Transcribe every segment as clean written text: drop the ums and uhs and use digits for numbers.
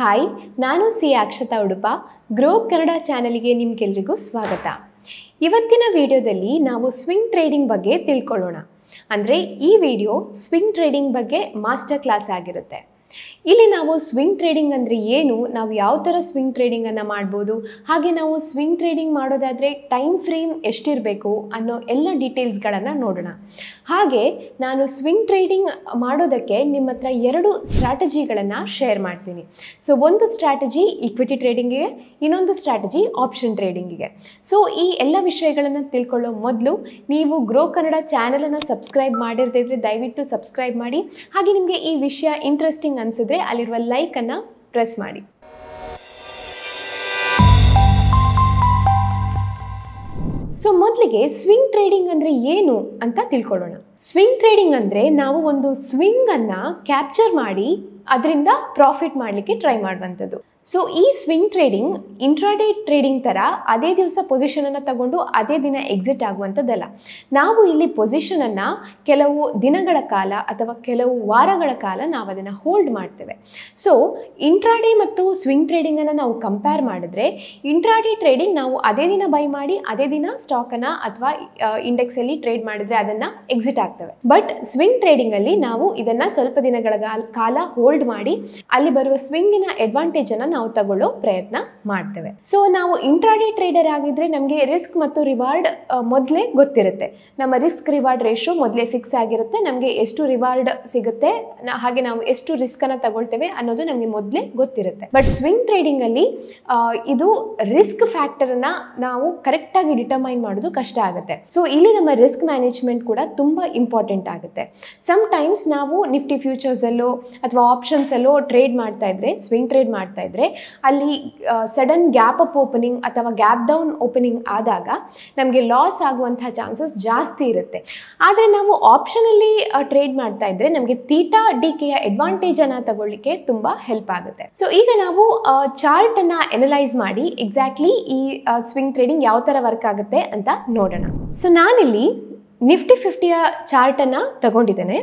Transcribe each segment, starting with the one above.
Hi, ನಾನು C Akshata Udupa. Grow Kannada ಚಾನಲ್ಗೆ ನಿಮ್ಗೆಲ್ರಿಗೂ ಸ್ವಾಗತ. ಇವತ್ತಿನ ವಿಡಿಯೋದಲ್ಲಿ ನಾವು ಸ್ವಿಂಗ್ ಟ್ರೇಡಿಂಗ್ ಬಗ್ಗೆ ತಿಳ್ಕೊಳ್ಳೋಣ. ಅಂದರೆ ಈ ವಿಡಿಯೋ ಸ್ವಿಂಗ್ ಟ್ರೇಡಿಂಗ್ ಬಗ್ಗೆ ಮಾಸ್ಟರ್ ಕ್ಲಾಸ್ ಆಗಿರುತ್ತೆ. ಇಲ್ಲಿ ನಾವು ಸ್ವಿಂಗ್ ಟ್ರೇಡಿಂಗ್ ಅಂದರೆ ಏನು, ನಾವು ಯಾವ ಥರ ಸ್ವಿಂಗ್ ಟ್ರೇಡಿಂಗನ್ನು ಮಾಡ್ಬೋದು, ಹಾಗೆ ನಾವು ಸ್ವಿಂಗ್ ಟ್ರೇಡಿಂಗ್ ಮಾಡೋದಾದರೆ ಟೈಮ್ ಫ್ರೇಮ್ ಎಷ್ಟಿರಬೇಕು ಅನ್ನೋ ಎಲ್ಲ ಡೀಟೇಲ್ಸ್ಗಳನ್ನು ನೋಡೋಣ. ಹಾಗೆ ನಾನು ಸ್ವಿಂಗ್ ಟ್ರೇಡಿಂಗ್ ಮಾಡೋದಕ್ಕೆ ನಿಮ್ಮ ಹತ್ರ 2 ಸ್ಟ್ರಾಟಜಿಗಳನ್ನು ಶೇರ್ ಮಾಡ್ತೀನಿ. ಸೊ ಒಂದು ಸ್ಟ್ರಾಟಜಿ ಇಕ್ವಿಟಿ ಟ್ರೇಡಿಂಗಿಗೆ, ಇನ್ನೊಂದು ಸ್ಟ್ರಾಟಜಿ ಆಪ್ಷನ್ ಟ್ರೇಡಿಂಗಿಗೆ. ಸೊ ಈ ಎಲ್ಲ ವಿಷಯಗಳನ್ನು ತಿಳ್ಕೊಳ್ಳೋ ಮೊದಲು ನೀವು ಗ್ರೋ ಕನ್ನಡ ಚಾನಲನ್ನು ಸಬ್ಸ್ಕ್ರೈಬ್ ಮಾಡಿರ್ತಿದ್ರೆ ದಯವಿಟ್ಟು ಸಬ್ಸ್ಕ್ರೈಬ್ ಮಾಡಿ. ಹಾಗೆ ನಿಮಗೆ ಈ ವಿಷಯ ಇಂಟ್ರೆಸ್ಟಿಂಗ್ ಅನಿಸಿದ್ರೆ ಅಲ್ಲಿರುವ ಲೈಕನ್ನು ಪ್ರೆಸ್ ಮಾಡಿ. ಸೊ ಮೊದಲಿಗೆ ಸ್ವಿಂಗ್ ಟ್ರೇಡಿಂಗ್ ಅಂದರೆ ಏನು ಅಂತ ತಿಳ್ಕೊಳ್ಳೋಣ. ಸ್ವಿಂಗ್ ಟ್ರೇಡಿಂಗ್ ಅಂದರೆ ನಾವು ಒಂದು ಸ್ವಿಂಗನ್ನು ಕ್ಯಾಪ್ಚರ್ ಮಾಡಿ ಅದರಿಂದ ಪ್ರಾಫಿಟ್ ಮಾಡಲಿಕ್ಕೆ ಟ್ರೈ ಮಾಡುವಂಥದ್ದು. ಸೊ ಈ ಸ್ವಿಂಗ್ ಟ್ರೇಡಿಂಗ್ ಇಂಟ್ರಾಡೇ ಟ್ರೇಡಿಂಗ್ ಥರ ಅದೇ ದಿವಸ ಪೊಸಿಷನನ್ನು ತಗೊಂಡು ಅದೇ ದಿನ ಎಕ್ಸಿಟ್ ಆಗುವಂಥದ್ದಲ್ಲ. ನಾವು ಇಲ್ಲಿ ಪೊಸಿಷನನ್ನು ಕೆಲವು ದಿನಗಳ ಕಾಲ ಅಥವಾ ಕೆಲವು ವಾರಗಳ ಕಾಲ ನಾವು ಅದನ್ನು ಹೋಲ್ಡ್ ಮಾಡ್ತೇವೆ. ಸೊ ಇಂಟ್ರಾಡೇ ಮತ್ತು ಸ್ವಿಂಗ್ ಟ್ರೇಡಿಂಗನ್ನು ನಾವು ಕಂಪೇರ್ ಮಾಡಿದ್ರೆ, ಇಂಟ್ರಾಡೇ ಟ್ರೇಡಿಂಗ್ ನಾವು ಅದೇ ದಿನ ಬೈ ಮಾಡಿ ಅದೇ ದಿನ ಸ್ಟಾಕನ್ನು ಅಥವಾ ಇಂಡೆಕ್ಸಲ್ಲಿ ಟ್ರೇಡ್ ಮಾಡಿದರೆ ಅದನ್ನು ಎಕ್ಸಿಟ್ ಆಗ್ತವೆ. ಬಟ್ ಸ್ವಿಂಗ್ ಟ್ರೇಡಿಂಗಲ್ಲಿ ನಾವು ಇದನ್ನು ಸ್ವಲ್ಪ ದಿನಗಳ ಕಾಲ ಹೋಲ್ಡ್ ಮಾಡಿ ಅಲ್ಲಿ ಬರುವ ಸ್ವಿಂಗಿನ ಅಡ್ವಾಂಟೇಜನ್ನು ನಾವು ತಗೊಳ್ಳೋ ಪ್ರಯತ್ನ ಮಾಡ್ತೇವೆ. ಸೊ ನಾವು ಇಂಟ್ರಾಡೇ ಟ್ರೇಡರ್ ಆಗಿದ್ರೆ ನಮಗೆ ರಿಸ್ಕ್ ಮತ್ತು ರಿವಾರ್ಡ್ ಮೊದಲೇ ಗೊತ್ತಿರುತ್ತೆ. ನಮ್ಮ ರಿಸ್ಕ್ ರಿವಾರ್ಡ್ ರೇಷೋ ಮೊದಲೇ ಫಿಕ್ಸ್ ಆಗಿರುತ್ತೆ. ನಮಗೆ ಎಷ್ಟು ರಿವಾರ್ಡ್ ಸಿಗುತ್ತೆ, ಹಾಗೆ ನಾವು ಎಷ್ಟು ರಿಸ್ಕ್ ಅನ್ನು ತಗೊಳ್ತೇವೆ ಅನ್ನೋದು ನಮಗೆ ಮೊದಲೇ ಗೊತ್ತಿರುತ್ತೆ. ಬಟ್ ಸ್ವಿಂಗ್ ಟ್ರೇಡಿಂಗ್ ಅಲ್ಲಿ ಇದು ರಿಸ್ಕ್ ಫ್ಯಾಕ್ಟರ್ ಅನ್ನ ನಾವು ಕರೆಕ್ಟ್ ಆಗಿ ಡಿಟರ್ಮೈನ್ ಮಾಡೋದು ಕಷ್ಟ ಆಗುತ್ತೆ. ಸೊ ಇಲ್ಲಿ ನಮ್ಮ ರಿಸ್ಕ್ ಮ್ಯಾನೇಜ್ಮೆಂಟ್ ಕೂಡ ತುಂಬಾ ಇಂಪಾರ್ಟೆಂಟ್ ಆಗುತ್ತೆ. ಸಮ್ ಟೈಮ್ಸ್ ನಾವು ನಿಫ್ಟಿ ಫ್ಯೂಚರ್ಸ್ ಅಲ್ಲೋ ಅಥವಾ ಆಪ್ಷನ್ಸ್ ಅಲ್ಲೋ ಟ್ರೇಡ್ ಮಾಡ್ತಾ ಇದ್ರೆ, ಸ್ವಿಂಗ್ ಟ್ರೇಡ್ ಮಾಡ್ತಾ ಇದ್ರೆ ಅಲ್ಲಿ ಸಡನ್ ಗ್ಯಾಪ್ ಅಪ್ ಓಪನಿಂಗ್ ಅಥವಾ ಗ್ಯಾಪ್ ಡೌನ್ ಓಪನಿಂಗ್ ಆದಾಗ ನಮಗೆ ಲಾಸ್ ಆಗುವಂತಹ ಚಾನ್ಸಸ್ ಜಾಸ್ತಿ ಇರುತ್ತೆ. ಆದರೆ ನಾವು ಆಪ್ಷನಲ್ಲಿ ಟ್ರೇಡ್ ಮಾಡ್ತಾ ಇದ್ರೆ ನಮಗೆ ಥೀಟಾ ಡಿಕೆಯ ಅಡ್ವಾಂಟೇಜ್ ಅನ್ನು ತಗೊಳ್ಳಿಕ್ಕೆ ತುಂಬಾ ಹೆಲ್ಪ್ ಆಗುತ್ತೆ. ಸೊ ಈಗ ನಾವು ಚಾರ್ಟ್ ಅನ್ನ ಅನಲೈಸ್ ಮಾಡಿ ಎಕ್ಸಾಕ್ಟ್ಲಿ ಈ ಸ್ವಿಂಗ್ ಟ್ರೇಡಿಂಗ್ ಯಾವ ತರ ವರ್ಕ್ ಆಗುತ್ತೆ ಅಂತ ನೋಡೋಣ. ಸೊ ನಾನಿಲ್ಲಿ ನಿಫ್ಟಿ 50ಯ ಚಾರ್ಟನ್ನು ತಗೊಂಡಿದ್ದೇನೆ.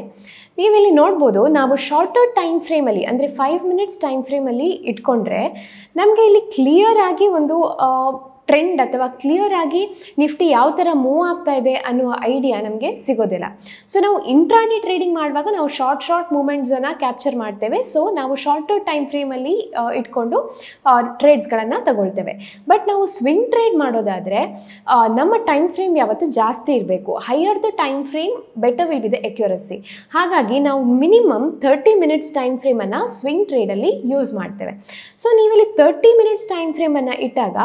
ನೀವಿಲ್ಲಿ ನೋಡ್ಬೋದು, ನಾವು ಶಾರ್ಟರ್ ಟೈಮ್ ಫ್ರೇಮಲ್ಲಿ ಅಂದರೆ 5 ಮಿನಿಟ್ಸ್ ಟೈಮ್ ಫ್ರೇಮಲ್ಲಿ ಇಟ್ಕೊಂಡ್ರೆ ನಮಗೆ ಇಲ್ಲಿ ಕ್ಲಿಯರ್ ಆಗಿ ಒಂದು ಟ್ರೆಂಡ್ ಅಥವಾ ಕ್ಲಿಯರ್ ಆಗಿ ನಿಫ್ಟಿ ಯಾವ ಥರ ಮೂವ್ ಆಗ್ತಾ ಇದೆ ಅನ್ನುವ ಐಡಿಯಾ ನಮಗೆ ಸಿಗೋದಿಲ್ಲ. ಸೊ ನಾವು ಇಂಟ್ರಾಡೇ ಟ್ರೇಡಿಂಗ್ ಮಾಡುವಾಗ ನಾವು ಶಾರ್ಟ್ ಮೂಮೆಂಟ್ಸನ್ನು ಕ್ಯಾಪ್ಚರ್ ಮಾಡ್ತೇವೆ. ಸೊ ನಾವು ಶಾರ್ಟರ್ ಟೈಮ್ ಫ್ರೇಮಲ್ಲಿ ಇಟ್ಕೊಂಡು ಟ್ರೇಡ್ಸ್ಗಳನ್ನು ತಗೊಳ್ತೇವೆ. ಬಟ್ ನಾವು ಸ್ವಿಂಗ್ ಟ್ರೇಡ್ ಮಾಡೋದಾದರೆ ನಮ್ಮ ಟೈಮ್ ಫ್ರೇಮ್ ಯಾವತ್ತೂ ಜಾಸ್ತಿ ಇರಬೇಕು. Higher the time frame better will be the accuracy. ಹಾಗಾಗಿ ನಾವು ಮಿನಿಮಮ್ 30 ಮಿನಿಟ್ಸ್ ಟೈಮ್ ಫ್ರೇಮನ್ನು ಸ್ವಿಂಗ್ ಟ್ರೇಡಲ್ಲಿ ಯೂಸ್ ಮಾಡ್ತೇವೆ. ಸೊ ನೀವಿಲ್ಲಿ 30 ಮಿನಿಟ್ಸ್ ಟೈಮ್ ಫ್ರೇಮನ್ನು ಇಟ್ಟಾಗ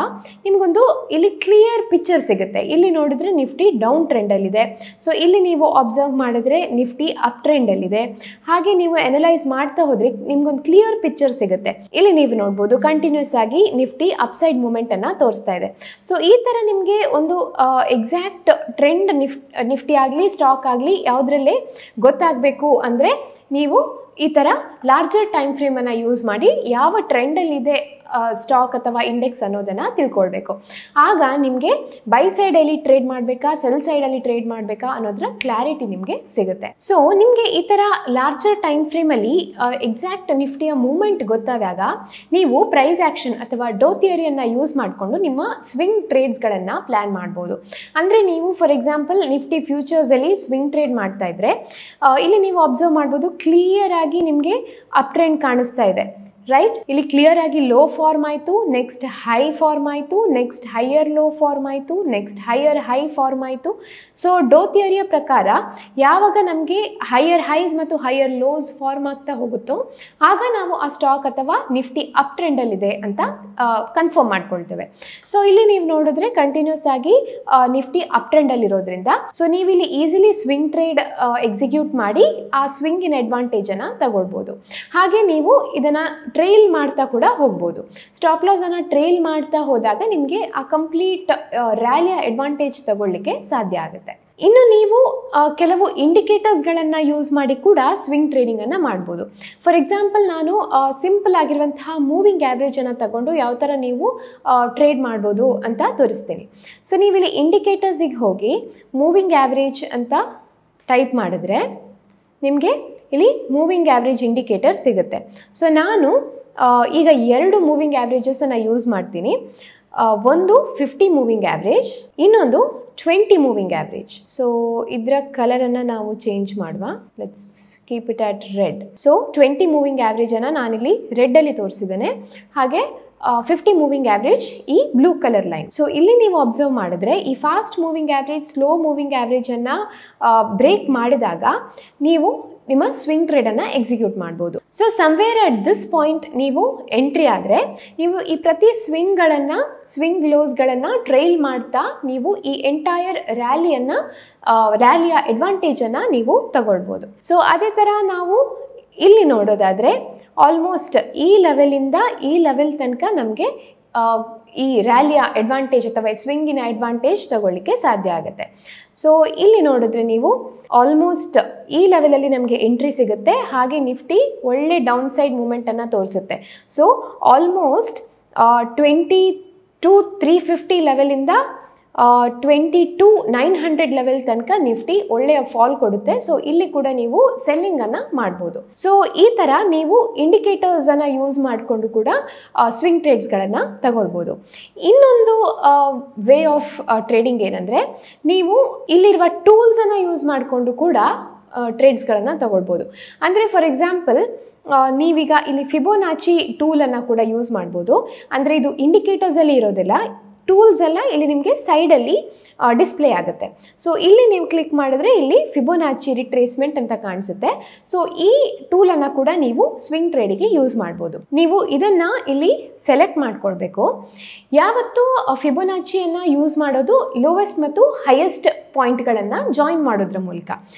ನಿಮಗೊಂದು ಇಲ್ಲಿ ಕ್ಲಿಯರ್ ಪಿಕ್ಚರ್ ಸಿಗುತ್ತೆ. ಇಲ್ಲಿ ನೋಡಿದ್ರೆ ನಿಫ್ಟಿ ಡೌನ್ ಟ್ರೆಂಡಲ್ಲಿದೆ. ಸೊ ಇಲ್ಲಿ ನೀವು ಅಬ್ಸರ್ವ್ ಮಾಡಿದ್ರೆ ನಿಫ್ಟಿ ಅಪ್ ಟ್ರೆಂಡಲ್ಲಿದೆ. ಹಾಗೆ ನೀವು ಅನಲೈಸ್ ಮಾಡ್ತಾ ಹೋದ್ರೆ ನಿಮ್ಗೊಂದು ಕ್ಲಿಯರ್ ಪಿಕ್ಚರ್ ಸಿಗುತ್ತೆ. ಇಲ್ಲಿ ನೀವು ನೋಡ್ಬೋದು ಕಂಟಿನ್ಯೂಸ್ ಆಗಿ ನಿಫ್ಟಿ ಅಪ್ಸೈಡ್ ಮೂಮೆಂಟ್ ಅನ್ನ ತೋರಿಸ್ತಾ ಇದೆ. ಸೊ ಈ ತರ ನಿಮಗೆ ಒಂದು ಎಕ್ಸಾಕ್ಟ್ ಟ್ರೆಂಡ್ ನಿಫ್ಟಿ ಆಗಲಿ ಸ್ಟಾಕ್ ಆಗಲಿ ಯಾವುದ್ರಲ್ಲೇ ಗೊತ್ತಾಗಬೇಕು ಅಂದರೆ ನೀವು ಈ ಥರ ಲಾರ್ಜರ್ ಟೈಮ್ ಫ್ರೇಮನ್ನು ಯೂಸ್ ಮಾಡಿ ಯಾವ ಟ್ರೆಂಡಲ್ಲಿದೆ ಸ್ಟಾಕ್ ಅಥವಾ ಇಂಡೆಕ್ಸ್ ಅನ್ನೋದನ್ನು ತಿಳ್ಕೊಳ್ಬೇಕು. ಆಗ ನಿಮಗೆ ಬೈ ಸೈಡಲ್ಲಿ ಟ್ರೇಡ್ ಮಾಡಬೇಕಾ ಸೆಲ್ ಸೈಡಲ್ಲಿ ಟ್ರೇಡ್ ಮಾಡಬೇಕಾ ಅನ್ನೋದರ ಕ್ಲಾರಿಟಿ ನಿಮಗೆ ಸಿಗುತ್ತೆ. ಸೊ ನಿಮಗೆ ಈ ಥರ ಲಾರ್ಜರ್ ಟೈಮ್ ಫ್ರೇಮಲ್ಲಿ ಎಕ್ಸಾಕ್ಟ್ ನಿಫ್ಟಿಯ ಮೂವ್ಮೆಂಟ್ ಗೊತ್ತಾದಾಗ ನೀವು ಪ್ರೈಸ್ ಆ್ಯಕ್ಷನ್ ಅಥವಾ ಡೋ ಥಿಯರಿಯನ್ನು ಯೂಸ್ ಮಾಡಿಕೊಂಡು ನಿಮ್ಮ ಸ್ವಿಂಗ್ ಟ್ರೇಡ್ಸ್ಗಳನ್ನು ಪ್ಲ್ಯಾನ್ ಮಾಡ್ಬೋದು. ಅಂದರೆ ನೀವು ಫಾರ್ ಎಕ್ಸಾಂಪಲ್ ನಿಫ್ಟಿ ಫ್ಯೂಚರ್ಸಲ್ಲಿ ಸ್ವಿಂಗ್ ಟ್ರೇಡ್ ಮಾಡ್ತಾ ಇದ್ರೆ ಇಲ್ಲಿ ನೀವು ಅಬ್ಸರ್ವ್ ಮಾಡ್ಬೋದು ಕ್ಲಿಯರ್ ಆಗಿ ನಿಮಗೆ ಅಪ್ ಟ್ರೆಂಡ್ ಕಾಣಿಸ್ತಾ ಇದೆ. ರೈಟ್, ಇಲ್ಲಿ ಕ್ಲಿಯರ್ ಆಗಿ ಲೋ ಫಾರ್ಮ್ ಆಯಿತು, ನೆಕ್ಸ್ಟ್ ಹೈ ಫಾರ್ಮ್ ಆಯಿತು, ನೆಕ್ಸ್ಟ್ ಹೈಯರ್ ಲೋ ಫಾರ್ಮ್ ಆಯಿತು, ನೆಕ್ಸ್ಟ್ ಹೈಯರ್ ಹೈ ಫಾರ್ಮ್ ಆಯಿತು. ಸೊ ಡೋ ಥಿಯರಿಯ ಪ್ರಕಾರ ಯಾವಾಗ ನಮಗೆ ಹೈಯರ್ ಹೈಸ್ ಮತ್ತು ಹೈಯರ್ ಲೋಸ್ ಫಾರ್ಮ್ ಆಗ್ತಾ ಹೋಗುತ್ತೋ ಆಗ ನಾವು ಆ ಸ್ಟಾಕ್ ಅಥವಾ ನಿಫ್ಟಿ ಅಪ್ ಟ್ರೆಂಡಲ್ಲಿದೆ ಅಂತ ಕನ್ಫರ್ಮ್ ಮಾಡ್ಕೊಳ್ತೇವೆ. ಸೊ ಇಲ್ಲಿ ನೀವು ನೋಡಿದ್ರೆ ಕಂಟಿನ್ಯೂಸ್ ಆಗಿ ನಿಫ್ಟಿ ಅಪ್ ಟ್ರೆಂಡಲ್ಲಿರೋದ್ರಿಂದ ಸೊ ನೀವಿಲ್ಲಿ ಈಸಿಲಿ ಸ್ವಿಂಗ್ ಟ್ರೇಡ್ ಎಕ್ಸಿಕ್ಯೂಟ್ ಮಾಡಿ ಆ ಸ್ವಿಂಗಿನ ಅಡ್ವಾಂಟೇಜನ್ನು ತಗೊಳ್ಬೋದು. ಹಾಗೆ ನೀವು ಇದನ್ನು ಟ್ರೇಲ್ ಮಾಡ್ತಾ ಕೂಡ ಹೋಗ್ಬೋದು. ಸ್ಟಾಪ್ ಲಾಸ್ ಅನ್ನು ಟ್ರೇಲ್ ಮಾಡ್ತಾ ಹೋದಾಗ ನಿಮಗೆ ಆ ಕಂಪ್ಲೀಟ್ ರ್ಯಾಲಿಯ ಅಡ್ವಾಂಟೇಜ್ ತಗೊಳ್ಳಿಕ್ಕೆ ಸಾಧ್ಯ ಆಗುತ್ತೆ. ಇನ್ನು ನೀವು ಕೆಲವು ಇಂಡಿಕೇಟರ್ಸ್ಗಳನ್ನು ಯೂಸ್ ಮಾಡಿ ಕೂಡ ಸ್ವಿಂಗ್ ಟ್ರೇಡಿಂಗನ್ನು ಮಾಡ್ಬೋದು. ಫಾರ್ ಎಕ್ಸಾಂಪಲ್ ನಾನು ಸಿಂಪಲ್ ಆಗಿರುವಂತಹ ಮೂವಿಂಗ್ ಆ್ಯಾವ್ರೇಜನ್ನು ತಗೊಂಡು ಯಾವ ಥರ ನೀವು ಟ್ರೇಡ್ ಮಾಡ್ಬೋದು ಅಂತ ತೋರಿಸ್ತೀನಿ. ಸೊ ನೀವಿಲ್ಲಿ ಇಂಡಿಕೇಟರ್ಸಿಗೆ ಹೋಗಿ ಮೂವಿಂಗ್ ಆ್ಯಾವ್ರೇಜ್ ಅಂತ ಟೈಪ್ ಮಾಡಿದ್ರೆ ನಿಮಗೆ ಇಲ್ಲಿ ಮೂವಿಂಗ್ ಆ್ಯಾವ್ರೇಜ್ ಇಂಡಿಕೇಟರ್ ಸಿಗುತ್ತೆ. ಸೊ ನಾನು ಈಗ 2 ಮೂವಿಂಗ್ ಆ್ಯಾವ್ರೇಜಸನ್ನು ಯೂಸ್ ಮಾಡ್ತೀನಿ. ಒಂದು 50 ಮೂವಿಂಗ್ ಆ್ಯಾವ್ರೇಜ್, ಇನ್ನೊಂದು 20 ಮೂವಿಂಗ್ ಆ್ಯಾವ್ರೇಜ್. ಸೊ ಇದರ ಕಲರನ್ನು ನಾವು ಚೇಂಜ್ ಮಾಡುವ. Let's keep it at red. So 20 moving ಆ್ಯಾವ್ರೇಜನ್ನು ನಾನಿಲ್ಲಿ ರೆಡ್ಡಲ್ಲಿ ತೋರಿಸಿದ್ದೇನೆ, ಹಾಗೆ 50 ಮೂವಿಂಗ್ ಆ್ಯಾವ್ರೇಜ್ ಈ ಬ್ಲೂ ಕಲರ್ ಲೈನ್. ಸೊ ಇಲ್ಲಿ ನೀವು ಅಬ್ಸರ್ವ್ ಮಾಡಿದ್ರೆ ಈ fast moving average, slow moving ಆ್ಯಾವ್ರೇಜನ್ನು ಬ್ರೇಕ್ ಮಾಡಿದಾಗ ನೀವು ನಿಮ್ಮ ಸ್ವಿಂಗ್ ಟ್ರೇಡನ್ನು ಎಕ್ಸಿಕ್ಯೂಟ್ ಮಾಡ್ಬೋದು. So somewhere at this point ನೀವು ಎಂಟ್ರಿ ಆದರೆ ನೀವು ಈ ಪ್ರತಿ ಸ್ವಿಂಗ್ ಲೋಸ್ಗಳನ್ನು ಟ್ರೈಲ್ ಮಾಡ್ತಾ ನೀವು ಈ ಎಂಟೈರ್ ರ್ಯಾಲಿಯ ಅಡ್ವಾಂಟೇಜನ್ನು ನೀವು ತಗೊಳ್ಬೋದು. ಸೊ ಅದೇ ಥರ ನಾವು ಇಲ್ಲಿ ನೋಡೋದಾದರೆ ಆಲ್ಮೋಸ್ಟ್ ಈ ಲೆವೆಲಿಂದ ಈ ಲೆವೆಲ್ ತನಕ ನಮಗೆ ಈ ರ್ಯಾಲಿಯ ಅಡ್ವಾಂಟೇಜ್ ಅಥವಾ ಸ್ವಿಂಗಿನ ಅಡ್ವಾಂಟೇಜ್ ತಗೊಳ್ಳಿಕ್ಕೆ ಸಾಧ್ಯ ಆಗುತ್ತೆ. ಸೊ ಇಲ್ಲಿ ನೋಡಿದ್ರೆ ನೀವು ಆಲ್ಮೋಸ್ಟ್ ಈ ಲೆವೆಲಲ್ಲಿ ನಮಗೆ ಎಂಟ್ರಿ ಸಿಗುತ್ತೆ, ಹಾಗೆ ನಿಫ್ಟಿ ಒಳ್ಳೆ ಡೌನ್ ಸೈಡ್ ಮೂಮೆಂಟನ್ನು ತೋರಿಸುತ್ತೆ. ಸೊ ಆಲ್ಮೋಸ್ಟ್ 22,350 ಲೆವೆಲಿಂದ 22,900 ಲೆವೆಲ್ ತನಕ ನಿಫ್ಟಿ ಒಳ್ಳೆಯ ಫಾಲ್ ಕೊಡುತ್ತೆ. ಸೊ ಇಲ್ಲಿ ಕೂಡ ನೀವು ಸೆಲ್ಲಿಂಗನ್ನು ಮಾಡ್ಬೋದು. ಸೊ ಈ ಥರ ನೀವು ಇಂಡಿಕೇಟರ್ಸನ್ನು ಯೂಸ್ ಮಾಡಿಕೊಂಡು ಕೂಡ ಸ್ವಿಂಗ್ ಟ್ರೇಡ್ಸ್ಗಳನ್ನು ತಗೊಳ್ಬೋದು. ಇನ್ನೊಂದು ವೇ ಆಫ್ ಟ್ರೇಡಿಂಗ್ ಏನಂದರೆ, ನೀವು ಇಲ್ಲಿರುವ ಟೂಲ್ಸನ್ನು ಯೂಸ್ ಮಾಡಿಕೊಂಡು ಕೂಡ ಟ್ರೇಡ್ಸ್ಗಳನ್ನು ತಗೊಳ್ಬೋದು. ಅಂದರೆ ಫಾರ್ ಎಕ್ಸಾಂಪಲ್ ನೀವೀಗ ಇಲ್ಲಿ ಫಿಬೋನಾಚಿ ಟೂಲನ್ನು ಕೂಡ ಯೂಸ್ ಮಾಡ್ಬೋದು. ಅಂದರೆ ಇದು ಇಂಡಿಕೇಟರ್ಸಲ್ಲಿ ಇರೋದಿಲ್ಲ, ಟೂಲ್ಸ್ ಎಲ್ಲ ಇಲ್ಲಿ ನಿಮಗೆ ಸೈಡಲ್ಲಿ ಡಿಸ್ಪ್ಲೇ ಆಗುತ್ತೆ. ಸೊ ಇಲ್ಲಿ ನೀವು ಕ್ಲಿಕ್ ಮಾಡಿದ್ರೆ ಇಲ್ಲಿ ಫಿಬೋನಾಚಿ ರಿಟ್ರೇಸ್ಮೆಂಟ್ ಅಂತ ಕಾಣಿಸುತ್ತೆ. ಸೊ ಈ ಟೂಲನ್ನು ಕೂಡ ನೀವು ಸ್ವಿಂಗ್ ಟ್ರೇಡಿಗೆ ಯೂಸ್ ಮಾಡ್ಬೋದು. ನೀವು ಇದನ್ನು ಇಲ್ಲಿ ಸೆಲೆಕ್ಟ್ ಮಾಡ್ಕೊಳ್ಬೇಕು. ಯಾವತ್ತೂ ಫಿಬೋನಾಚಿಯನ್ನು ಯೂಸ್ ಮಾಡೋದು ಲೋವೆಸ್ಟ್ ಮತ್ತು ಹೈಯೆಸ್ಟ್ ಪಾಯಿಂಟ್ಗಳನ್ನು ಜಾಯಿನ್ ಮಾಡೋದ್ರ ಮೂಲಕ.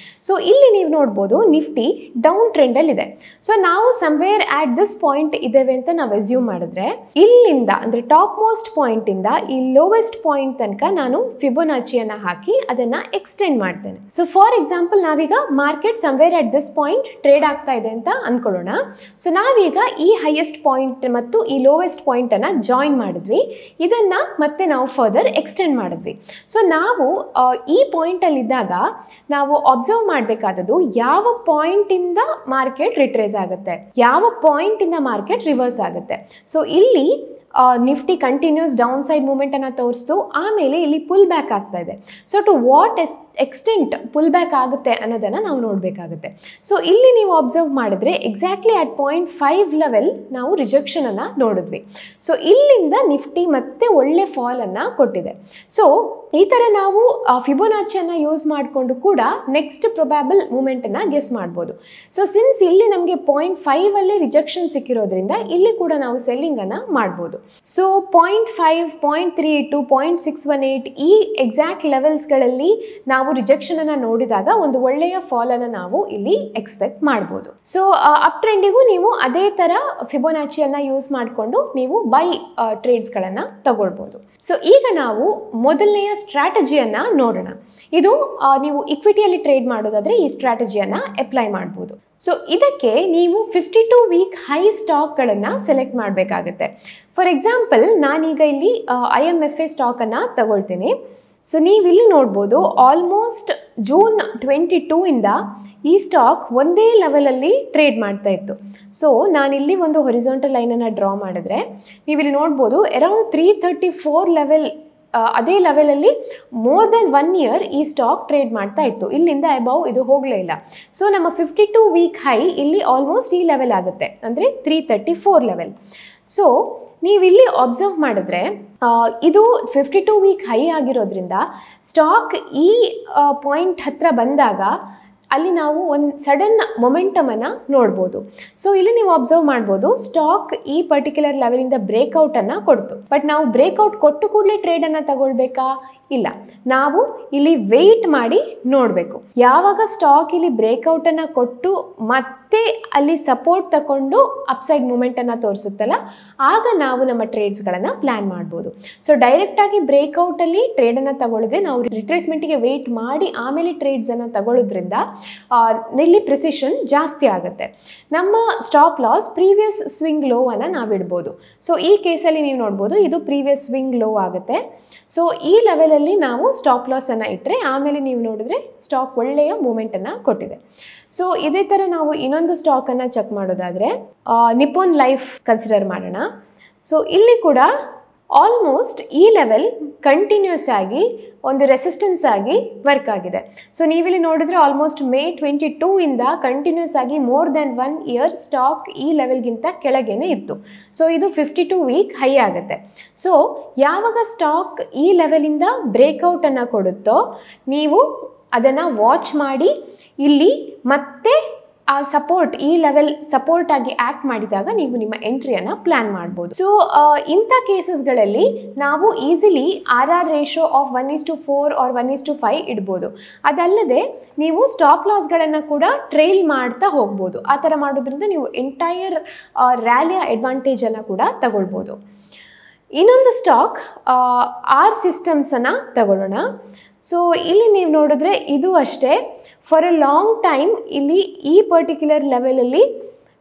ಸೊ ಇಲ್ಲಿ ನೀವು ನೋಡ್ಬೋದು ನಿಫ್ಟಿ ಡೌನ್ ಟ್ರೆಂಡಲ್ಲಿದೆ. ಸೊ ನಾವು ಸಮ್ವೇರ್ ಆಟ್ ದಿಸ್ ಪಾಯಿಂಟ್ ಇದ್ದೇವೆ ಅಂತ ನಾವು ಅಸ್ಯೂಮ್ ಮಾಡಿದ್ರೆ ಇಲ್ಲಿಂದ ಅಂದರೆ ಟಾಪ್ ಮೋಸ್ಟ್ ಪಾಯಿಂಟಿಂದ ಈ ಲೋವೆಸ್ಟ್ ಪಾಯಿಂಟ್ ತನಕ ನಾನು ಫಿಬೋನಾಚಿಯನ್ನು ಹಾಕಿ ಅದನ್ನು ಎಕ್ಸ್ಟೆಂಡ್ ಮಾಡ್ತೇನೆ. ಸೊ ಫಾರ್ ಎಕ್ಸಾಂಪಲ್ ನಾವೀಗ market somewhere at this point trade ಆಗ್ತಾ ಇದೆ ಅಂತ ಅಂದ್ಕೊಳ್ಳೋಣ. ಸೊ ನಾವೀಗ ಈ ಹೈಯೆಸ್ಟ್ ಪಾಯಿಂಟ್ ಮತ್ತು ಈ ಲೋವೆಸ್ಟ್ ಪಾಯಿಂಟನ್ನು ಜಾಯಿನ್ ಮಾಡಿದ್ವಿ, ಇದನ್ನು ಮತ್ತೆ ನಾವು ಫರ್ದರ್ ಎಕ್ಸ್ಟೆಂಡ್ ಮಾಡಿದ್ವಿ. ಸೊ ನಾವು ಈ ಪಾಯಿಂಟಲ್ಲಿದ್ದಾಗ ನಾವು ಅಬ್ಸರ್ವ್ ಮಾಡಬೇಕಾದದ್ದು ಯಾವ ಪಾಯಿಂಟಿಂದ ಮಾರ್ಕೆಟ್ ರಿಟ್ರೇಸ್ ಆಗುತ್ತೆ, ಯಾವ ಪಾಯಿಂಟಿಂದ ಮಾರ್ಕೆಟ್ ರಿವರ್ಸ್ ಆಗುತ್ತೆ. ಸೊ ಇಲ್ಲಿ ನಿಫ್ಟಿ ಕಂಟಿನ್ಯೂಸ್ ಡೌನ್ ಸೈಡ್ ಮೂಮೆಂಟನ್ನು ತೋರಿಸ್ತು, ಆಮೇಲೆ ಇಲ್ಲಿ ಪುಲ್ ಬ್ಯಾಕ್ ಆಗ್ತಾ ಇದೆ. So to what extent pull back ಆಗುತ್ತೆ ಅನ್ನೋದನ್ನು ನಾವು ನೋಡಬೇಕಾಗುತ್ತೆ. ಸೊ ಇಲ್ಲಿ ನೀವು ಅಬ್ಸರ್ವ್ ಮಾಡಿದ್ರೆ ಎಕ್ಸಾಕ್ಟ್ಲಿ ಅಟ್ 0.5 ಲೆವೆಲ್ ನಾವು ರಿಜೆಕ್ಷನನ್ನು ನೋಡಿದ್ವಿ. ಸೊ ಇಲ್ಲಿಂದ ನಿಫ್ಟಿ ಮತ್ತೆ ಒಳ್ಳೆ ಫಾಲನ್ನು ಕೊಟ್ಟಿದೆ. ಸೊ ಈ ಥರ ನಾವು ಫಿಬೋನಾಚಿಯನ್ನು ಯೂಸ್ ಮಾಡಿಕೊಂಡು ಕೂಡ ನೆಕ್ಸ್ಟ್ ಪ್ರೊಬ್ಯಾಬಲ್ ಮೂಮೆಂಟನ್ನು ಗೆಸ್ ಮಾಡ್ಬೋದು. ಸೊ ಸಿನ್ಸ್ ಇಲ್ಲಿ ನಮಗೆ 0.5 ರಿಜೆಕ್ಷನ್ ಸಿಕ್ಕಿರೋದ್ರಿಂದ ಇಲ್ಲಿ ಕೂಡ ನಾವು ಸೆಲ್ಲಿಂಗನ್ನು ಮಾಡ್ಬೋದು. ಸೊ 0.5, 0.32, 0.618 ಈ ಎಕ್ಸಾಕ್ಟ್ ಲೆವೆಲ್ಸ್ಗಳಲ್ಲಿ ನಾವು ರಿಜೆಕ್ಷನ್ ಅನ್ನು ನೋಡಿದಾಗ ಒಂದು ಒಳ್ಳೆಯ ಫಾಲ್ ಅನ್ನು ನಾವು ಇಲ್ಲಿ ಎಕ್ಸ್ಪೆಕ್ಟ್ ಮಾಡಬಹುದು. ಸೊ ಅಪ್ ಟ್ರೆಂಡಿಗೂ ನೀವು ಅದೇ ತರ ಫಿಬೋನಾಚಿಯನ್ನು ಯೂಸ್ ಮಾಡಿಕೊಂಡು ನೀವು ಬೈ ಟ್ರೇಡ್ಸ್ಗಳನ್ನು ತಗೊಳ್ಬಹುದು. ಸೊ ಈಗ ನಾವು ಮೊದಲನೆಯ ಸ್ಟ್ರಾಟಜಿಯನ್ನು ನೋಡೋಣ. ಇದು ನೀವು ಇಕ್ವಿಟಿಯಲ್ಲಿ ಟ್ರೇಡ್ ಮಾಡೋದಾದ್ರೆ ಈ ಸ್ಟ್ರಾಟಜಿಯನ್ನು ಅಪ್ಲೈ ಮಾಡ್ಬೋದು. ಸೊ ಇದಕ್ಕೆ ನೀವು 52 ವೀಕ್ ಹೈ ಸ್ಟಾಕ್ಗಳನ್ನು ಸೆಲೆಕ್ಟ್ ಮಾಡಬೇಕಾಗತ್ತೆ. ಫಾರ್ ಎಕ್ಸಾಂಪಲ್ ನಾನೀಗ ಇಲ್ಲಿ IMFA ಸ್ಟಾಕನ್ನು ತಗೊಳ್ತೀನಿ. ಸೊ ನೀವಿಲ್ಲಿ ನೋಡ್ಬೋದು ಆಲ್ಮೋಸ್ಟ್ ಜೂನ್ 22 ಇಂದ ಈ ಸ್ಟಾಕ್ ಒಂದೇ ಲೆವೆಲಲ್ಲಿ ಟ್ರೇಡ್ ಮಾಡ್ತಾ ಇತ್ತು. ಸೊ ನಾನಿಲ್ಲಿ ಒಂದು ಹೊರಿಜಾಂಟಲ್ ಲೈನನ್ನು ಡ್ರಾ ಮಾಡಿದ್ರೆ ನೀವಿಲ್ಲಿ ನೋಡ್ಬೋದು ಅರೌಂಡ್ 334 ಲೆವೆಲ್, ಅದೇ ಲೆವೆಲಲ್ಲಿ ಮೋರ್ ದೆನ್ 1 ಇಯರ್ ಈ ಸ್ಟಾಕ್ ಟ್ರೇಡ್ ಮಾಡ್ತಾ ಇತ್ತು. ಇಲ್ಲಿಂದ ಅಬೌವ್ ಇದು ಹೋಗಲೇ ಇಲ್ಲ. ಸೊ ನಮ್ಮ 52 ವೀಕ್ ಹೈ ಇಲ್ಲಿ ಆಲ್ಮೋಸ್ಟ್ ಈ ಲೆವೆಲ್ ಆಗುತ್ತೆ, ಅಂದರೆ 334 ಲೆವೆಲ್. ಸೊ ನೀವಿಲ್ಲಿ ಅಬ್ಸರ್ವ್ ಮಾಡಿದ್ರೆ ಇದು 52 ವೀಕ್ ಹೈ ಆಗಿರೋದ್ರಿಂದ ಸ್ಟಾಕ್ ಈ ಪಾಯಿಂಟ್ ಹತ್ರ ಬಂದಾಗ ಅಲ್ಲಿ ನಾವು ಒಂದು ಸಡನ್ ಮೊಮೆಂಟಮನ್ನು ನೋಡ್ಬೋದು. ಸೊ ಇಲ್ಲಿ ನೀವು ಅಬ್ಸರ್ವ್ ಮಾಡ್ಬೋದು ಸ್ಟಾಕ್ ಈ ಪರ್ಟಿಕ್ಯುಲರ್ ಲೆವೆಲಿಂದ ಬ್ರೇಕ್ಔಟನ್ನು ಕೊಡ್ತು. ಬಟ್ ನಾವು ಬ್ರೇಕ್ಔಟ್ ಕೊಟ್ಟು ಕೂಡಲೇ ಟ್ರೇಡನ್ನು ತಗೊಳ್ಬೇಕಾ? ಇಲ್ಲ, ನಾವು ಇಲ್ಲಿ ವೆಯ್ಟ್ ಮಾಡಿ ನೋಡಬೇಕು. ಯಾವಾಗ ಸ್ಟಾಕ್ ಇಲ್ಲಿ ಬ್ರೇಕ್ಔಟನ್ನು ಕೊಟ್ಟು ಮತ್ತೆ ಅಲ್ಲಿ ಸಪೋರ್ಟ್ ತಗೊಂಡು ಅಪ್ಸೈಡ್ ಮೂಮೆಂಟನ್ನು ತೋರಿಸುತ್ತಲ್ಲ, ಆಗ ನಾವು ನಮ್ಮ ಟ್ರೇಡ್ಸ್ಗಳನ್ನು ಪ್ಲ್ಯಾನ್ ಮಾಡ್ಬೋದು. ಸೊ ಡೈರೆಕ್ಟಾಗಿ ಬ್ರೇಕ್ಔಟಲ್ಲಿ ಟ್ರೇಡನ್ನು ತಗೊಳ್ಳದೆ ನಾವು ರಿಟ್ರೇಸ್ಮೆಂಟಿಗೆ ವೆಯ್ಟ್ ಮಾಡಿ ಆಮೇಲೆ ಟ್ರೇಡ್ಸನ್ನು ತಗೊಳ್ಳೋದ್ರಿಂದ ಇಲ್ಲಿ ಪ್ರಿಸಿಷನ್ ಜಾಸ್ತಿ ಆಗುತ್ತೆ. ನಮ್ಮ ಸ್ಟಾಪ್ ಲಾಸ್ ಪ್ರೀವಿಯಸ್ ಸ್ವಿಂಗ್ ಲೋವನ್ನು ನಾವು ಇಡ್ಬೋದು. ಸೊ ಈ ಕೇಸಲ್ಲಿ ನೀವು ನೋಡ್ಬೋದು ಇದು ಪ್ರೀವಿಯಸ್ ಸ್ವಿಂಗ್ ಲೋ ಆಗುತ್ತೆ. ಸೊ ಈ ಲೆವೆಲ್ ಲೆವೆಲಲ್ಲಿ ನಾವು ಸ್ಟಾಪ್ ಲಾಸನ್ನು ಇಟ್ಟರೆ ಆಮೇಲೆ ನೀವು ನೋಡಿದ್ರೆ ಸ್ಟಾಕ್ ಒಳ್ಳೆಯ ಮೂಮೆಂಟನ್ನು ಕೊಟ್ಟಿದೆ. ಸೊ ಇದೇ ಥರ ನಾವು ಇನ್ನೊಂದು ಸ್ಟಾಕನ್ನು ಚೆಕ್ ಮಾಡೋದಾದರೆ ನಿಪ್ಪೋನ್ ಲೈಫ್ ಕನ್ಸಿಡರ್ ಮಾಡೋಣ. ಸೊ ಇಲ್ಲಿ ಕೂಡ ಆಲ್ಮೋಸ್ಟ್ ಈ ಲೆವೆಲ್ ಕಂಟಿನ್ಯೂಸ್ ಆಗಿ ಒಂದು ರೆಸಿಸ್ಟೆನ್ಸ್ ಆಗಿ ವರ್ಕ್ ಆಗಿದೆ. ಸೊ ನೀವಿಲ್ಲಿ ನೋಡಿದ್ರೆ ಆಲ್ಮೋಸ್ಟ್ ಮೇ 22 ಇಂದ ಕಂಟಿನ್ಯೂಸ್ ಆಗಿ ಮೋರ್ ದೆನ್ 1 ಇಯರ್ ಸ್ಟಾಕ್ ಈ ಲೆವೆಲ್ಗಿಂತ ಕೆಳಗೇನೆ ಇತ್ತು. ಸೊ ಇದು 52 ವೀಕ್ ಹೈ ಆಗುತ್ತೆ. ಸೊ ಯಾವಾಗ ಸ್ಟಾಕ್ ಈ ಲೆವೆಲಿಂದ ಬ್ರೇಕ್ಔಟನ್ನು ಕೊಡುತ್ತೋ ನೀವು ಅದನ್ನು ವಾಚ್ ಮಾಡಿ ಇಲ್ಲಿ ಮತ್ತೆ ಆ ಸಪೋರ್ಟ್ ಈ ಲೆವೆಲ್ ಸಪೋರ್ಟ್ ಆಗಿ ಆ್ಯಕ್ಟ್ ಮಾಡಿದಾಗ ನೀವು ನಿಮ್ಮ ಎಂಟ್ರಿಯನ್ನು ಪ್ಲ್ಯಾನ್ ಮಾಡ್ಬೋದು. ಸೊ ಇಂಥ ಕೇಸಸ್ಗಳಲ್ಲಿ ನಾವು easily RR ratio of 1:4 or 1:5 ಇಡ್ಬೋದು. ಅದಲ್ಲದೆ ನೀವು ಸ್ಟಾಪ್ ಲಾಸ್ಗಳನ್ನು ಕೂಡ ಟ್ರೈಲ್ ಮಾಡ್ತಾ ಹೋಗ್ಬೋದು. ಆ ಥರ ಮಾಡೋದ್ರಿಂದ ನೀವು ಎಂಟೈರ್ ರ್ಯಾಲಿಯ ಅಡ್ವಾಂಟೇಜನ್ನು ಕೂಡ ತಗೊಳ್ಬೋದು. ಇನ್ನೊಂದು ಸ್ಟಾಕ್ ಆರ್ ಸಿಸ್ಟಮ್ಸನ್ನು ತಗೊಳ್ಳೋಣ. ಸೊ ಇಲ್ಲಿ ನೀವು ನೋಡಿದ್ರೆ ಇದು ಅಷ್ಟೇ ಫಾರ್ ಅ ಲಾಂಗ್ ಟೈಮ್ ಇಲ್ಲಿ ಈ ಪರ್ಟಿಕ್ಯುಲರ್ ಲೆವೆಲಲ್ಲಿ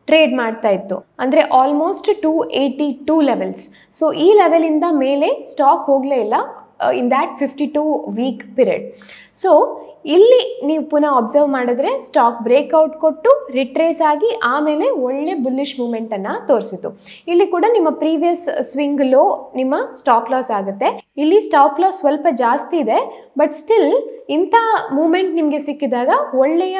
ಟ್ರೇಡ್ ಮಾಡ್ತಾ ಇತ್ತು, ಅಂದರೆ ಆಲ್ಮೋಸ್ಟ್ 282 ಲೆವೆಲ್ಸ್. ಸೊ ಈ ಲೆವೆಲಿಂದ ಮೇಲೆ ಸ್ಟಾಕ್ ಹೋಗಲೇ ಇಲ್ಲ in that 52 week period. So ಇಲ್ಲಿ ನೀವು ಪುನಃ ಅಬ್ಸರ್ವ್ ಮಾಡಿದ್ರೆ ಸ್ಟಾಕ್ ಬ್ರೇಕ್ಔಟ್ ಕೊಟ್ಟು ರಿಟ್ರೇಸ್ ಆಗಿ ಆಮೇಲೆ ಒಳ್ಳೆ ಬುಲ್ಲಿಶ್ ಮೂಮೆಂಟನ್ನು ತೋರಿಸಿತು. ಇಲ್ಲಿ ಕೂಡ ನಿಮ್ಮ ಪ್ರೀವಿಯಸ್ ಸ್ವಿಂಗ್ ಲೋ ನಿಮ್ಮ ಸ್ಟಾಪ್ ಲಾಸ್ ಆಗುತ್ತೆ. ಇಲ್ಲಿ ಸ್ಟಾಪ್ ಲಾಸ್ ಸ್ವಲ್ಪ ಜಾಸ್ತಿ ಇದೆ, ಬಟ್ ಸ್ಟಿಲ್ ಇಂಥ ಮೂಮೆಂಟ್ ನಿಮಗೆ ಸಿಕ್ಕಿದಾಗ ಒಳ್ಳೆಯ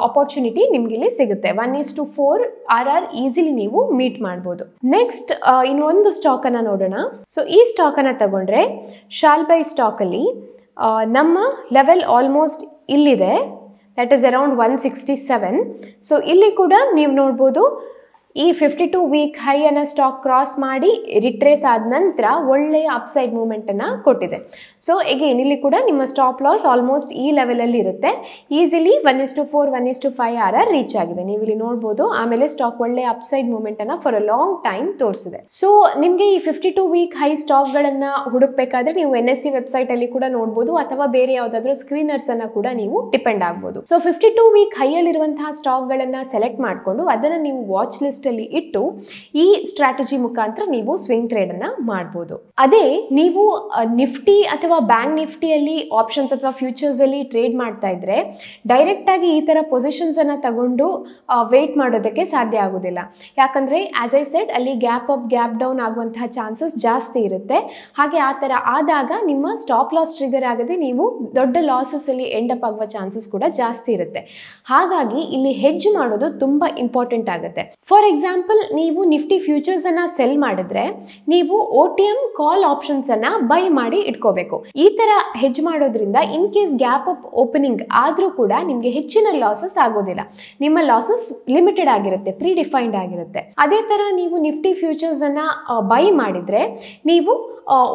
ಆಪರ್ಚುನಿಟಿ ನಿಮ್ಗೆ ಇಲ್ಲಿ ಸಿಗುತ್ತೆ. 1:4 RR ಈಸಿಲಿ ನೀವು ಮೀಟ್ ಮಾಡ್ಬೋದು. ನೆಕ್ಸ್ಟ್ ಇನ್ನೊಂದು ಸ್ಟಾಕನ್ನು ನೋಡೋಣ. ಸೊ ಈ ಸ್ಟಾಕನ್ನು ತಗೊಂಡ್ರೆ ಶಾಲ್ಬೈ ಸ್ಟಾಕಲ್ಲಿ ನಮ್ಮ ಲೆವೆಲ್ ಆಲ್ಮೋಸ್ಟ್ ಇಲ್ಲಿದೆ, ದಟ್ ಈಸ್ ಅರೌಂಡ್ 167. ಸೊ ಇಲ್ಲಿ ಕೂಡ ನೀವು ನೋಡ್ಬೋದು ಈ 52 ವೀಕ್ ಹೈಯನ್ನು ಸ್ಟಾಕ್ ಕ್ರಾಸ್ ಮಾಡಿ ರಿಟ್ರೇಸ್ ಆದ ನಂತರ ಒಳ್ಳೆಯ ಅಪ್ಸೈಡ್ ಮೂಮೆಂಟನ್ನು ಕೊಟ್ಟಿದೆ. ಸೊ ಎಗೇನ್ ಇಲ್ಲಿ ಕೂಡ ನಿಮ್ಮ ಸ್ಟಾಪ್ ಲಾಸ್ ಆಲ್ಮೋಸ್ಟ್ ಈ ಲೆವೆಲಲ್ಲಿ ಇರುತ್ತೆ. ಈಸಿಲಿ 1:4 1:5 RR ರೀಚ್ ಆಗಿದೆ, ನೀವು ಇಲ್ಲಿ ನೋಡ್ಬೋದು. ಆಮೇಲೆ ಸ್ಟಾಕ್ ಒಳ್ಳೆಯ ಅಪ್ಸೈಡ್ ಮೂಮೆಂಟನ್ನು ಫಾರ್ ಅ ಲಾಂಗ್ ಟೈಮ್ ತೋರಿಸಿದೆ. ಸೊ ನಿಮಗೆ ಈ 52 ವೀಕ್ ಹೈ ಸ್ಟಾಕ್ಗಳನ್ನು ಹುಡುಕಬೇಕಾದ್ರೆ ನೀವು NSE ವೆಬ್ಸೈಟಲ್ಲಿ ಕೂಡ ನೋಡ್ಬೋದು, ಅಥವಾ ಬೇರೆ ಯಾವುದಾದ್ರೂ ಸ್ಕ್ರೀನರ್ಸನ್ನು ಕೂಡ ನೀವು ಡಿಪೆಂಡ್ ಆಗ್ಬೋದು. ಸೊ 52 ವೀಕ್ ಹೈಯಲ್ಲಿರುವಂತಹ ಸ್ಟಾಕ್ಗಳನ್ನು ಸೆಲೆಕ್ಟ್ ಮಾಡಿಕೊಂಡು ಅದನ್ನು ನೀವು ವಾಚ್ ಲಿಸ್ಟ್ ಅಲ್ಲಿ ಇಟ್ಟು ಈ ಸ್ಟ್ರಾಟಜಿ ಮುಖಾಂತರ ನೀವು ಸ್ವಿಂಗ್ ಟ್ರೇಡ್ ಅನ್ನ ಮಾಡಬಹುದು. ಅದೇ ನೀವು ನಿಫ್ಟಿ ಅಥವಾ ಬ್ಯಾಂಕ್ ನಿಫ್ಟಿಯಲ್ಲಿ ಆಪ್ಷನ್ಸ್ ಅಥವಾ ಫ್ಯೂಚರ್ಸ್ ಅಲ್ಲಿ ಟ್ರೇಡ್ ಮಾಡ್ತಾ ಇದ್ರೆ ಡೈರೆಕ್ಟ್ ಆಗಿ ಈ ತರ ಪೊಸಿಷನ್ಸ್ ಅನ್ನ ತಗೊಂಡು ವೇಟ್ ಮಾಡೋದಕ್ಕೆ ಸಾಧ್ಯ ಆಗೋದಿಲ್ಲ. ಯಾಕಂದ್ರೆ ಆಸ್ ಐ ಸೆಡ್ ಅಲ್ಲಿ ಗ್ಯಾಪ್ ಅಪ್ ಗ್ಯಾಪ್ ಡೌನ್ ಆಗುವಂತಹ ಚಾನ್ಸಸ್ ಜಾಸ್ತಿ ಇರುತ್ತೆ. ಹಾಗೆ ಆ ತರ ಆದಾಗ ನಿಮ್ಮ ಸ್ಟಾಪ್ ಲಾಸ್ ಟ್ರಿಗರ್ ಆಗದೆ ನೀವು ದೊಡ್ಡ ಲಾಸಸ್ ಅಲ್ಲಿ ಎಂಡ್ ಅಪ್ ಆಗುವ ಚಾನ್ಸಸ್ ಕೂಡ ಜಾಸ್ತಿ ಇರುತ್ತೆ. ಹಾಗಾಗಿ ಇಲ್ಲಿ ಹೆಡ್ಜ್ ಮಾಡೋದು ತುಂಬಾ ಇಂಪಾರ್ಟೆಂಟ್ ಆಗುತ್ತೆ. ಫಾರ್ ಎಕ್ಸಾಂಪಲ್ ನೀವು ನಿಫ್ಟಿ ಫ್ಯೂಚರ್ಸ್ ಅನ್ನ ಸೆಲ್ ಮಾಡಿದ್ರೆ ನೀವು OTM ಕಾಲ್ ಆಪ್ಷನ್ಸ್ ಅನ್ನ ಬೈ ಮಾಡಿ ಇಟ್ಕೋಬೇಕು. ಈ ತರ ಹೆಡ್ಜ್ ಮಾಡೋದ್ರಿಂದ in case gap up opening ಆದ್ರೂ ಕೂಡ ನಿಮ್ಗೆ ಹೆಚ್ಚಿನ ಲಾಸಸ್ ಆಗೋದಿಲ್ಲ. ನಿಮ್ಮ ಲಾಸಸ್ ಲಿಮಿಟೆಡ್ ಆಗಿರುತ್ತೆ, ಪ್ರೀ ಡಿಫೈನ್ಡ್ ಆಗಿರುತ್ತೆ. ಅದೇ ತರ ನೀವು ನಿಫ್ಟಿ ಫ್ಯೂಚರ್ಸ್ ಅನ್ನ ಬೈ ಮಾಡಿದ್ರೆ ನೀವು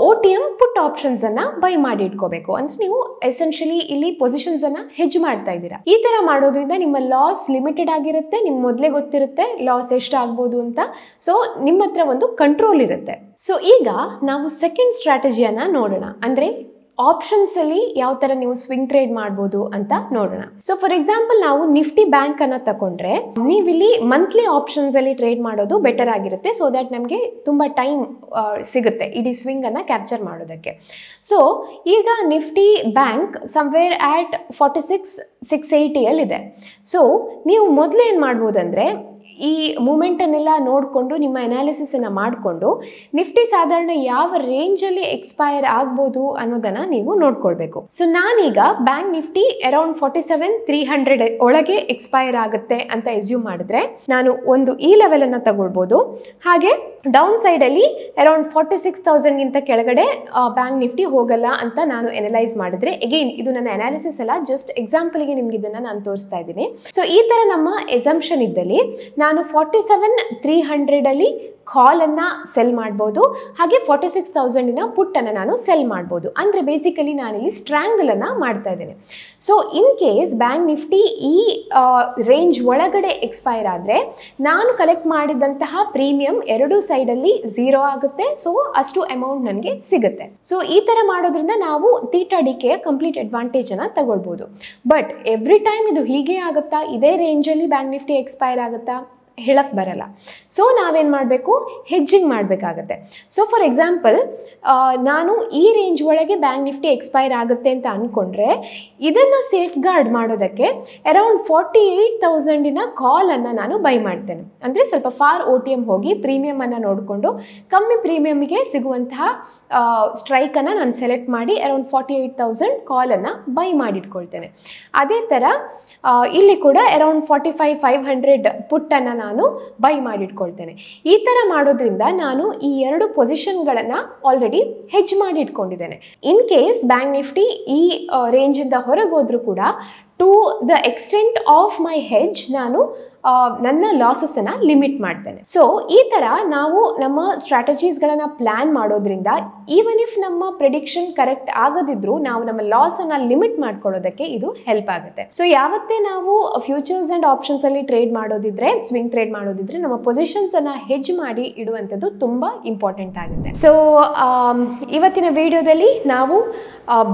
OTM ಪುಟ್ ಆಪ್ಷನ್ಸ್ ಅನ್ನ ಬೈ ಮಾಡಿ ಇಟ್ಕೋಬೇಕು. ಅಂದ್ರೆ ನೀವು ಎಸೆನ್ಷಿಯಲಿ ಇಲ್ಲಿ ಪೊಸಿಷನ್ಸ್ ಅನ್ನ ಹೆಡ್ಜ್ ಮಾಡ್ತಾ ಇದ್ದೀರಾ. ಈ ತರ ಮಾಡೋದ್ರಿಂದ ನಿಮ್ಮ ಲಾಸ್ ಲಿಮಿಟೆಡ್ ಆಗಿರುತ್ತೆ, ನಿಮ್ಗೆ ಮೊದಲೇ ಗೊತ್ತಿರುತ್ತೆ ಲಾಸ್ ಎಷ್ಟು ಆಗ್ಬೋದು ಅಂತ. ಸೊ ನಿಮ್ಮ ಹತ್ರ ಒಂದು ಕಂಟ್ರೋಲ್ ಇರುತ್ತೆ. ಸೊ ಈಗ ನಾವು ಸೆಕೆಂಡ್ ಸ್ಟ್ರಾಟಜಿಯನ್ನ ನೋಡೋಣ, ಅಂದ್ರೆ ಆಪ್ಷನ್ಸ್ ಅಲ್ಲಿ ಯಾವ ತರ ನೀವು ಸ್ವಿಂಗ್ ಟ್ರೇಡ್ ಮಾಡ್ಬೋದು ಅಂತ ನೋಡೋಣ. ಸೊ ಫಾರ್ ಎಕ್ಸಾಂಪಲ್ ನಾವು ನಿಫ್ಟಿ ಬ್ಯಾಂಕ್ ಅನ್ನ ತಗೊಂಡ್ರೆ ನೀವಿಲ್ಲಿ ಮಂತ್ಲಿ ಆಪ್ಷನ್ಸ್ ಅಲ್ಲಿ ಟ್ರೇಡ್ ಮಾಡೋದು ಬೆಟರ್ ಆಗಿರುತ್ತೆ. ಸೊ ದಟ್ ನಮಗೆ ತುಂಬಾ ಟೈಮ್ ಸಿಗುತ್ತೆ ಇಡೀ ಸ್ವಿಂಗ್ ಅನ್ನ ಕ್ಯಾಪ್ಚರ್ ಮಾಡೋದಕ್ಕೆ. ಸೊ ಈಗ ನಿಫ್ಟಿ ಬ್ಯಾಂಕ್ ಸಮ್ವೇರ್ ಆಟ್ 46,680 ಇದೆ. ಸೊ ನೀವು ಮೊದಲು ಏನು ಮಾಡ್ಬೋದಂದ್ರೆ ಈ ಮೂಮೆಂಟನ್ನೆಲ್ಲ ನೋಡಿಕೊಂಡು ನಿಮ್ಮ ಅನಾಲಿಸಿಸ್ ಅನ್ನು ಮಾಡಿಕೊಂಡು ನಿಫ್ಟಿ ಸಾಧಾರಣ ಯಾವ ರೇಂಜಲ್ಲಿ ಎಕ್ಸ್ಪೈರ್ ಆಗ್ಬೋದು ಅನ್ನೋದನ್ನು ನೀವು ನೋಡ್ಕೊಳ್ಬೇಕು. ಸೊ ನಾನೀಗ ಬ್ಯಾಂಕ್ ನಿಫ್ಟಿ ಅರೌಂಡ್ 47,300 ಒಳಗೆ ಎಕ್ಸ್ಪೈರ್ ಆಗುತ್ತೆ ಅಂತ ಎಸ್ಯೂಮ್ ಮಾಡಿದ್ರೆ ನಾನು ಒಂದು ಈ ಲೆವೆಲ್ ಅನ್ನು ತಗೊಳ್ಬೋದು. ಹಾಗೆ ಡೌನ್ ಸೈಡ್ ಅಲ್ಲಿ ಅರೌಂಡ್ 46,000ಗಿಂತ ಕೆಳಗಡೆ ಬ್ಯಾಂಕ್ ನಿಫ್ಟಿ ಹೋಗಲ್ಲ ಅಂತ ನಾನು ಅನಲೈಸ್ ಮಾಡಿದ್ರೆ, ಎಗೇನ್ ಇದು ನನ್ನ ಅನಾಲಿಸಿಸ್ ಅಲ್ಲ, ಜಸ್ಟ್ ಎಕ್ಸಾಂಪಲ್ಗೆ ನಿಮ್ಗೆ ಇದನ್ನ ನಾನು ತೋರಿಸ್ತಾ ಇದ್ದೀನಿ. ಸೊ ಈ ತರ ನಮ್ಮ ಎಸಂಪ್ಷನ್ ಇದ್ದಲ್ಲಿ ನಾನು 47,300 ಅಲ್ಲಿ ಕಾಲ್ ಅನ್ನ ಸೆಲ್ ಮಾಡ್ಬೋದು, ಹಾಗೆ 46,000 ಪುಟ್ ಅನ್ನ ನಾನು ಸೆಲ್ ಮಾಡ್ಬೋದು. ಅಂದ್ರೆ ಬೇಸಿಕಲಿ ನಾನಿಲ್ಲಿ ಸ್ಟ್ರಾಂಗಲ್ ಅನ್ನ ಮಾಡ್ತಾ ಇದ್ದೇನೆ. So in case bank Nifty ಈ ರೇಂಜ್ ಒಳಗಡೆ ಎಕ್ಸ್ಪೈರ್ ಆದ್ರೆ ನಾನು ಕಲೆಕ್ಟ್ ಮಾಡಿದಂತಹ ಪ್ರೀಮಿಯಂ ಎರಡು ಸೈಡ್ ಅಲ್ಲಿ 0 ಆಗುತ್ತೆ. ಸೊ ಅಷ್ಟು ಅಮೌಂಟ್ ನನಗೆ ಸಿಗುತ್ತೆ. ಸೊ ಈ ತರ ಮಾಡೋದ್ರಿಂದ ನಾವು ಥೀಟಾ ಡಿಕೆಯ ಕಂಪ್ಲೀಟ್ ಅಡ್ವಾಂಟೇಜ್ ಅನ್ನ ತಗೊಳ್ಬಹುದು. ಬಟ್ ಎವ್ರಿ ಟೈಮ್ ಇದು ಹೀಗೆ ಆಗುತ್ತಾ, ಇದೇ ರೇಂಜ್ ಅಲ್ಲಿ ಬ್ಯಾಂಕ್ ನಿಫ್ಟಿ ಎಕ್ಸ್ಪೈರ್ ಆಗುತ್ತಾ? ಹೇಳಕ್ಕೆ ಬರಲ್ಲ. ಸೊ ನಾವೇನು ಮಾಡಬೇಕು, ಹೆಜ್ಜಿಂಗ್ ಮಾಡಬೇಕಾಗತ್ತೆ. ಸೊ ಫಾರ್ ಎಕ್ಸಾಂಪಲ್ ನಾನು ಈ ರೇಂಜ್ ಒಳಗೆ ಬ್ಯಾಂಕ್ ನಿಫ್ಟಿ ಎಕ್ಸ್ಪೈರ್ ಆಗುತ್ತೆ ಅಂತ ಅಂದ್ಕೊಂಡ್ರೆ ಇದನ್ನು ಸೇಫ್ ಗಾರ್ಡ್ ಮಾಡೋದಕ್ಕೆ ಅರೌಂಡ್ 48,000 ಕಾಲನ್ನು ನಾನು ಬೈ ಮಾಡ್ತೇನೆ. ಅಂದರೆ ಸ್ವಲ್ಪ ಫಾರ್ OTM ಹೋಗಿ ಪ್ರೀಮಿಯಮನ್ನು ನೋಡಿಕೊಂಡು ಕಮ್ಮಿ ಪ್ರೀಮಿಯಮಿಗೆ ಸಿಗುವಂತಹ ಸ್ಟ್ರೈಕನ್ನು ನಾನು ಸೆಲೆಕ್ಟ್ ಮಾಡಿ ಅರೌಂಡ್ 48,000 ಕಾಲನ್ನು ಬೈ ಮಾಡಿಟ್ಕೊಳ್ತೇನೆ. ಅದೇ ಥರ ಇಲ್ಲಿ ಕೂಡ ಅರೌಂಡ್ 45,500 ಪುಟ್ಟನ್ನು ನಾನು ಬೈ ಮಾಡಿಟ್ಕೊಳ್ತೇನೆ. ಈ ಥರ ಮಾಡೋದ್ರಿಂದ ನಾನು ಈ 2 ಪೊಸಿಷನ್ಗಳನ್ನು ಆಲ್ರೆಡಿ ಹೆಜ್ ಮಾಡಿ ಇಟ್ಕೊಂಡಿದ್ದೇನೆ. ಇನ್ ಕೇಸ್ ಬ್ಯಾಂಕ್ ನಿಫ್ಟಿ ಈ ರೇಂಜಿಂದ ಹೊರಗೆ ಹೋದರೂ ಕೂಡ to the extent of my hedge ನಾನು ನನ್ನ ಲಾಸಸ್ಸನ್ನು ಲಿಮಿಟ್ ಮಾಡ್ತೇನೆ. ಸೊ ಈ ಥರ ನಾವು ನಮ್ಮ ಸ್ಟ್ರಾಟಜೀಸ್ಗಳನ್ನು ಪ್ಲ್ಯಾನ್ ಮಾಡೋದ್ರಿಂದ ಈವನ್ ಇಫ್ ನಮ್ಮ ಪ್ರಿಡಿಕ್ಷನ್ ಕರೆಕ್ಟ್ ಆಗದಿದ್ರೂ ನಾವು ನಮ್ಮ ಲಾಸನ್ನು ಲಿಮಿಟ್ ಮಾಡ್ಕೊಳ್ಳೋದಕ್ಕೆ ಇದು ಹೆಲ್ಪ್ ಆಗುತ್ತೆ. ಸೊ ಯಾವತ್ತೇ ನಾವು ಫ್ಯೂಚರ್ಸ್ ಆ್ಯಂಡ್ ಆಪ್ಷನ್ಸಲ್ಲಿ ಟ್ರೇಡ್ ಮಾಡೋದಿದ್ರೆ, ಸ್ವಿಂಗ್ ಟ್ರೇಡ್ ಮಾಡೋದಿದ್ರೆ ನಮ್ಮ ಪೊಸಿಷನ್ಸನ್ನು ಹೆಜ್ ಮಾಡಿ ಇಡುವಂಥದ್ದು ತುಂಬ ಇಂಪಾರ್ಟೆಂಟ್ ಆಗುತ್ತೆ. ಸೊ ಇವತ್ತಿನ ವಿಡಿಯೋದಲ್ಲಿ ನಾವು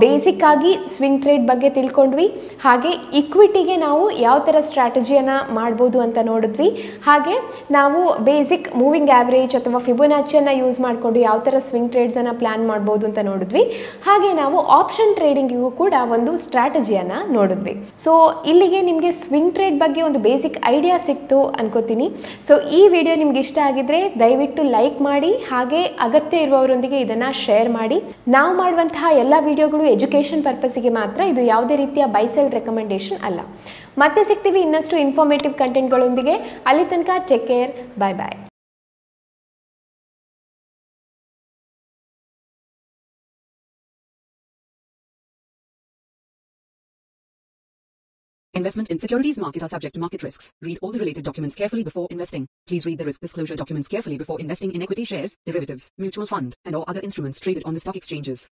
ಬೇಸಿಕ್ ಆಗಿ ಸ್ವಿಂಗ್ ಟ್ರೇಡ್ ಬಗ್ಗೆ ತಿಳ್ಕೊಂಡ್ವಿ. ಹಾಗೆ ಇಕ್ವಿಟಿಗೆ ನಾವು ಯಾವ ಥರ ಸ್ಟ್ರಾಟಜಿಯನ್ನು ಮಾಡ್ಬೋದು ಅಂತ ನೋಡಿದ್ವಿ. ಹಾಗೆ ನಾವು ಬೇಸಿಕ್ ಮೂವಿಂಗ್ ಆ್ಯಾವ್ರೇಜ್ ಅಥವಾ ಫಿಬೊನಾಚಿಯನ್ನು ಯೂಸ್ ಮಾಡಿಕೊಂಡು ಯಾವ ಥರ ಸ್ವಿಂಗ್ ಟ್ರೇಡ್ಸನ್ನು ಪ್ಲ್ಯಾನ್ ಮಾಡ್ಬೋದು ಅಂತ ನೋಡಿದ್ವಿ. ಹಾಗೆ ನಾವು ಆಪ್ಷನ್ ಟ್ರೇಡಿಂಗಿಗೂ ಕೂಡ ಒಂದು ಸ್ಟ್ರಾಟಜಿಯನ್ನು ನೋಡಿದ್ವಿ. ಸೊ ಇಲ್ಲಿಗೆ ನಿಮಗೆ ಸ್ವಿಂಗ್ ಟ್ರೇಡ್ ಬಗ್ಗೆ ಒಂದು ಬೇಸಿಕ್ ಐಡಿಯಾ ಸಿಕ್ತು ಅನ್ಕೋತೀನಿ. ಸೊ ಈ ವಿಡಿಯೋ ನಿಮ್ಗೆ ಇಷ್ಟ ಆಗಿದ್ರೆ ದಯವಿಟ್ಟು ಲೈಕ್ ಮಾಡಿ, ಹಾಗೆ ಅಗತ್ಯ ಇರುವವರೊಂದಿಗೆ ಇದನ್ನು ಶೇರ್ ಮಾಡಿ. ನಾವು ಮಾಡುವಂತಹ ಎಲ್ಲ ವಿಡಿಯೋಗಳು ಎಜುಕೇಷನ್ ಪರ್ಪಸ್ಸಿಗೆ ಮಾತ್ರ, ಇದು ಯಾವುದೇ ರೀತಿಯ ಬೈ ಸೆಲ್ ರೆಕಮೆಂಡೇಶನ್ ಅಲ್ಲ. ಮತ್ತೆ ಸಿಗ್ತೀವಿ ಇನ್ನಷ್ಟು ಇನ್ಫಾರ್ಮೇಟಿವ್ ಕಂಟೆಂಟ್ಗಳೊಂದಿಗೆ. ಅಲ್ಲಿ ತನಕ take care, bye bye. Investment in securities market are subject to market risks. Read all the related documents carefully before investing. Please read the risk disclosure documents carefully before investing in equity shares, derivatives, mutual fund, and or other instruments traded on the stock exchanges.